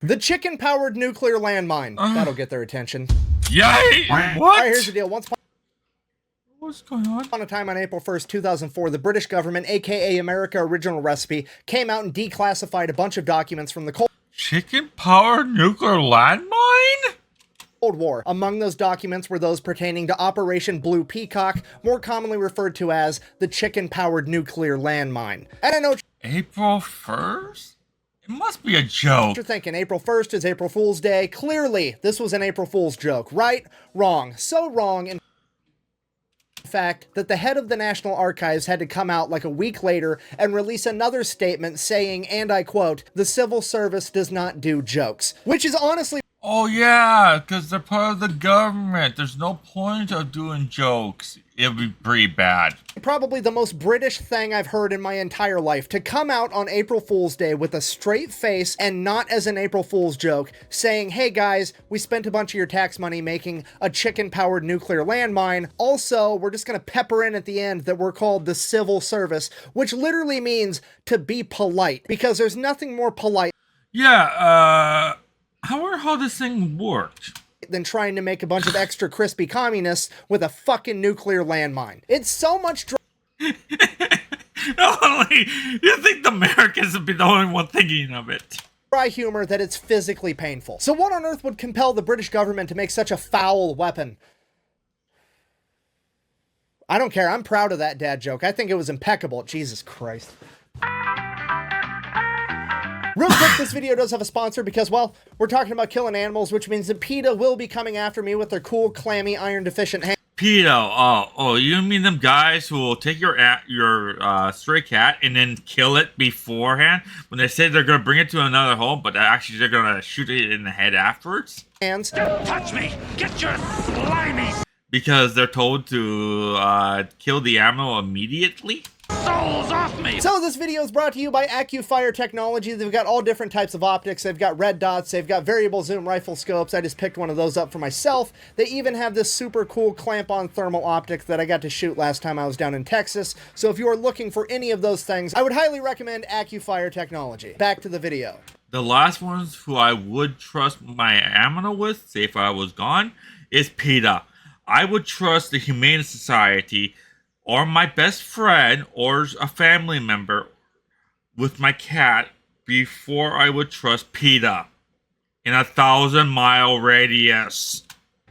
The chicken-powered nuclear landmine. That'll get their attention. Yay! What? Alright, here's the deal. What's going on? Upon a time on April 1st, 2004, the British government, aka America Original Recipe, came out and declassified a bunch of documents from the Cold Chicken-powered nuclear landmine? War. Among those documents were those pertaining to Operation Blue Peacock, more commonly referred to as the chicken-powered nuclear landmine. And I know April 1st? It must be a joke. you're thinking April 1st is April Fool's Day. Clearly, this was an April Fool's joke. Right? Wrong. So wrong, in fact, that the head of the National Archives had to come out like a week later and release another statement saying, and I quote, "The civil service does not do jokes." Which is honestly... Oh yeah, because they're part of the government. There's no point of doing jokes. It'd be pretty bad. probably the most British thing I've heard in my entire life, to come out on April Fool's Day with a straight face and not as an April Fool's joke, saying, hey guys, we spent a bunch of your tax money making a chicken-powered nuclear landmine. Also, we're just gonna pepper in at the end that we're called the civil service, which literally means to be polite, because there's nothing more polite Yeah, I wonder how this thing worked. than trying to make a bunch of extra crispy communists with a fucking nuclear landmine. It's so much You think the Americans would be the only one thinking of it? dry humor that it's physically painful. So what on earth would compel the British government to make such a foul weapon? I don't care. I'm proud of that dad joke. I think it was impeccable. Jesus Christ. Real quick, this video does have a sponsor because, well, we're talking about killing animals, which means that PETA will be coming after me with their cool, clammy, iron-deficient hand. PETA, oh, you mean them guys who will take your stray cat and then kill it beforehand when they say they're gonna bring it to another home, but actually they're gonna shoot it in the head afterwards? Hands. Don't touch me! Get your slimy Because they're told to kill the animal immediately? souls off me! So this video is brought to you by AccuFire Technology. They've got all different types of optics. They've got red dots. They've got variable zoom rifle scopes. I just picked one of those up for myself. They even have this super cool clamp-on thermal optic that I got to shoot last time I was down in Texas. So if you are looking for any of those things, I would highly recommend AccuFire Technology. Back to the video. The last ones who I would trust my ammo with, say if I was gone, is PETA. I would trust the Humane Society or my best friend or a family member with my cat before I would trust PETA in a 1,000-mile radius.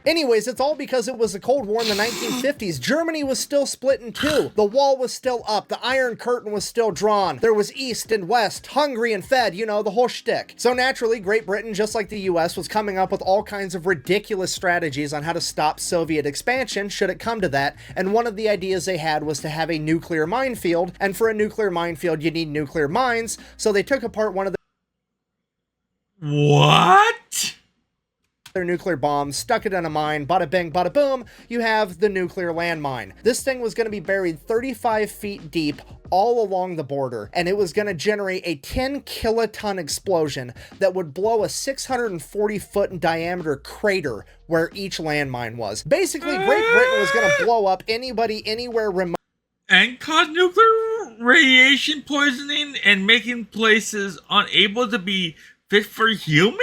Anyways, it's all because it was the Cold War in the 1950s. Germany was still split in two. The wall was still up. The Iron Curtain was still drawn. There was East and West, hungry and fed, you know, the whole shtick. So naturally, Great Britain, just like the US, was coming up with all kinds of ridiculous strategies on how to stop Soviet expansion, should it come to that. And one of the ideas they had was to have a nuclear minefield. And for a nuclear minefield, you need nuclear mines. So they took apart one of What? their nuclear bombs, stuck it in a mine, bada bing, bada boom, you have the nuclear landmine. This thing was going to be buried 35 feet deep all along the border, and it was going to generate a 10 kiloton explosion that would blow a 640 foot in diameter crater where each landmine was. Basically, Great Britain was going to blow up anybody anywhere remote And cause nuclear radiation poisoning and making places unable to be fit for humans?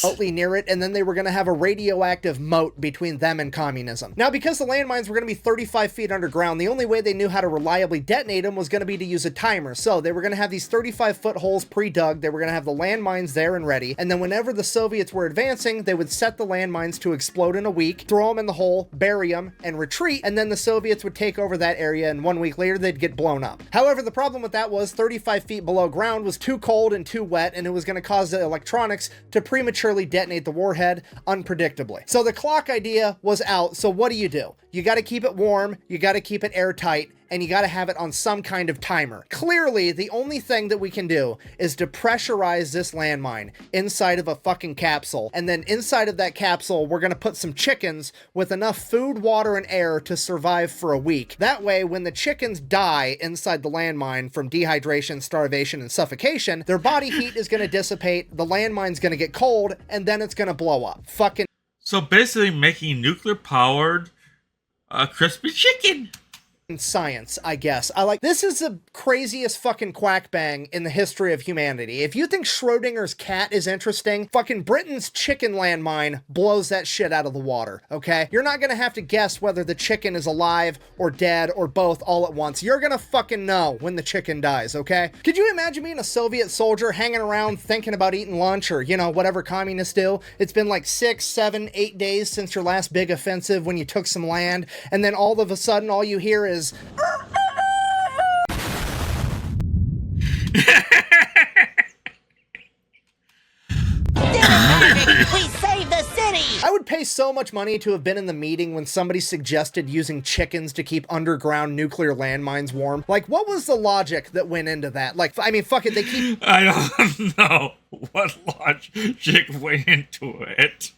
remotely near it, and then they were going to have a radioactive moat between them and communism. Now, because the landmines were going to be 35 feet underground, the only way they knew how to reliably detonate them was going to be to use a timer. So they were going to have these 35-foot holes pre-dug, they were going to have the landmines there and ready, and then whenever the Soviets were advancing, they would set the landmines to explode in a week, throw them in the hole, bury them, and retreat, and then the Soviets would take over that area, and 1 week later, they'd get blown up. However, the problem with that was 35 feet below ground was too cold and too wet, and it was going to cause the electronics to prematurely detonate the warhead unpredictably. So the clock idea was out, so what do? You got to keep it warm, you got to keep it airtight, and you got to have it on some kind of timer. Clearly, the only thing that we can do is depressurize this landmine inside of a fucking capsule, and then inside of that capsule, we're going to put some chickens with enough food, water, and air to survive for a week. That way, when the chickens die inside the landmine from dehydration, starvation, and suffocation, their body heat is going to dissipate, the landmine's going to get cold, and then it's going to blow up. Fucking... So basically making nuclear-powered crispy chicken. science, I guess. This is the craziest fucking quack bang in the history of humanity. If you think Schrodinger's cat is interesting, fucking Britain's chicken landmine blows that shit out of the water, okay? You're not gonna have to guess whether the chicken is alive or dead or both all at once. You're gonna fucking know when the chicken dies, okay? Could you imagine being a Soviet soldier hanging around thinking about eating lunch or, you know, whatever communists do? It's been like 6, 7, 8 days since your last big offensive when you took some land, and then all of a sudden all you hear is we saved the city! I would pay so much money to have been in the meeting when somebody suggested using chickens to keep underground nuclear landmines warm. Like, what was the logic that went into that? Like, I mean, fuck it, they keep... I don't know what logic went into it.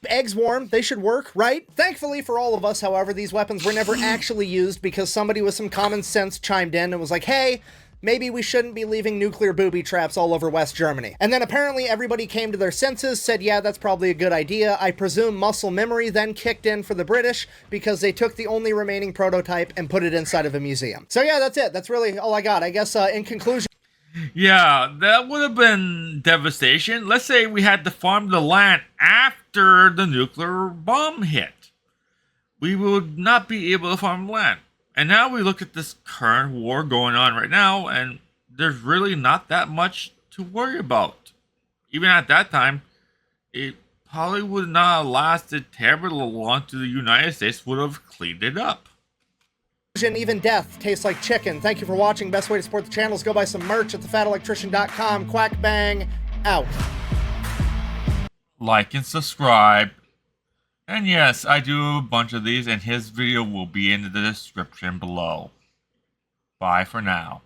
Eggs warm, they should work, right? Thankfully for all of us, however, these weapons were never actually used because somebody with some common sense chimed in and was like, hey, maybe we shouldn't be leaving nuclear booby traps all over West Germany. And then apparently everybody came to their senses, said, yeah, that's probably a good idea. I presume muscle memory then kicked in for the British because they took the only remaining prototype and put it inside of a museum. So yeah, that's it. That's really all I got. I guess in conclusion... Yeah, that would have been devastation. Let's say we had to farm the land after the nuclear bomb hit. We would not be able to farm land. And now we look at this current war going on right now, and there's really not that much to worry about. Even at that time, it probably would not have lasted terribly long till the United States would have cleaned it up. Even death tastes like chicken. Thank you for watching. Best way to support the channel is go buy some merch at thefatelectrician.com. Quack bang out. Like and subscribe. And yes, I do a bunch of these, and his video will be in the description below. Bye for now.